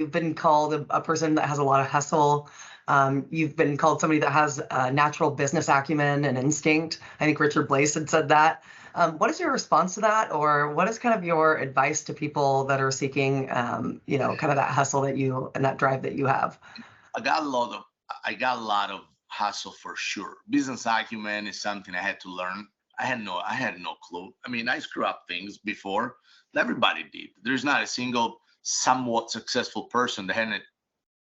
You've been called a person that has a lot of hustle. You've been called somebody that has a natural business acumen and instinct. I think Richard Blaze had said that. What is your response to that, or what is kind of your advice to people that are seeking, kind of that hustle that you and that drive that you have? I got a lot of I got a lot of hustle for sure. Business acumen is something I had to learn. I had no clue. I mean, I screw up things before. Everybody did. There's not a single somewhat successful person that hadn't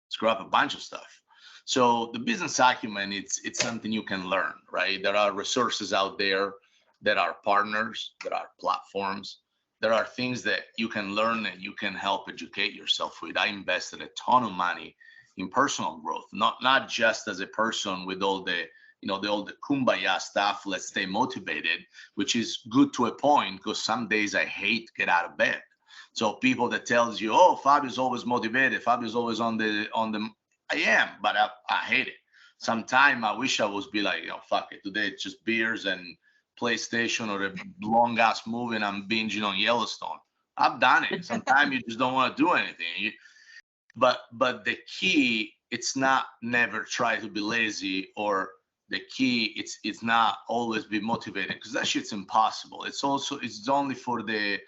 screw up a bunch of stuff. So the business acumen, it's something you can learn, right? There are resources out there, there are partners, there are platforms, there are things that you can learn and you can help educate yourself with. I invested a ton of money in personal growth, not just as a person with all the all the kumbaya stuff. Let's stay motivated, which is good to a point because some days I hate get out of bed. So people that tells you, oh, Fabio's always motivated, Fabio's always on the I am, but I hate it. Sometime I wish I was be like, fuck it. Today it's just beers and PlayStation or a long ass movie and I'm binging on Yellowstone. I've done it. Sometimes you just don't want to do anything. But the key, it's not never try to be lazy, or the key, it's not always be motivated, because that shit's impossible. It's only for the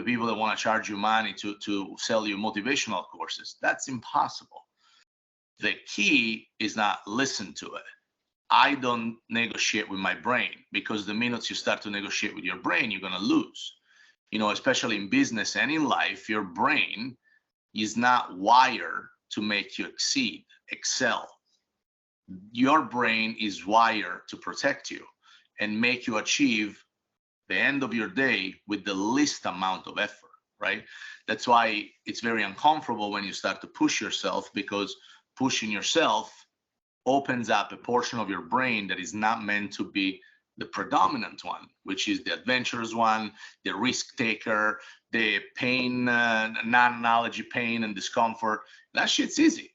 people that want to charge you money to sell you motivational courses. That's impossible. The key is not listen to it. I don't negotiate with my brain, because the minutes you start to negotiate with your brain, you're going to lose. Especially in business and in life, your brain is not wired to make you excel. Your brain is wired to protect you and make you achieve the end of your day with the least amount of effort, right? That's why it's very uncomfortable when you start to push yourself, because pushing yourself opens up a portion of your brain that is not meant to be the predominant one, which is the adventurous one, the risk taker, the pain, non-analogy pain and discomfort. That shit's easy.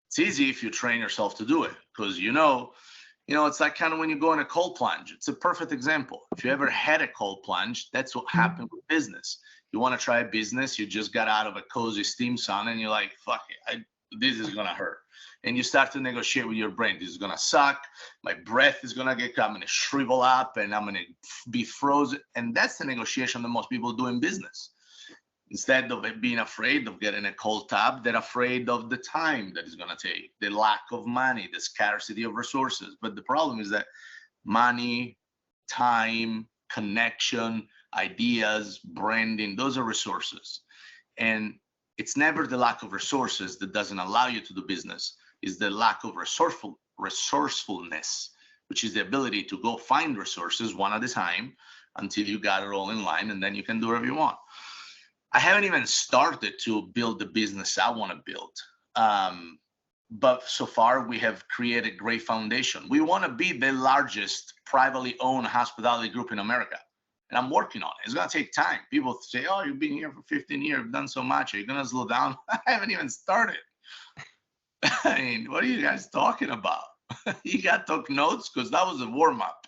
It's easy if you train yourself to do it, because it's like kind of when you go in a cold plunge. It's a perfect example. If you ever had a cold plunge, that's what happened with business. You want to try a business, you just got out of a cozy steam sauna and you're like, fuck it, this is going to hurt. And you start to negotiate with your brain. This is going to suck. My breath is going to I'm going to shrivel up and I'm going to be frozen. And that's the negotiation that most people do in business. Instead of being afraid of getting a cold tub, they're afraid of the time that it's going to take, the lack of money, the scarcity of resources. But the problem is that money, time, connection, ideas, branding, those are resources. And it's never the lack of resources that doesn't allow you to do business. It's the lack of resourcefulness, which is the ability to go find resources one at a time until you got it all in line, and then you can do whatever you want. I haven't even started to build the business I want to build. But so far, we have created a great foundation. We want to be the largest privately owned hospitality group in America. And I'm working on it. It's going to take time. People say, oh, you've been here for 15 years, you've done so much. Are you going to slow down? I haven't even started. I mean, what are you guys talking about? You got took notes? Because that was a warm up.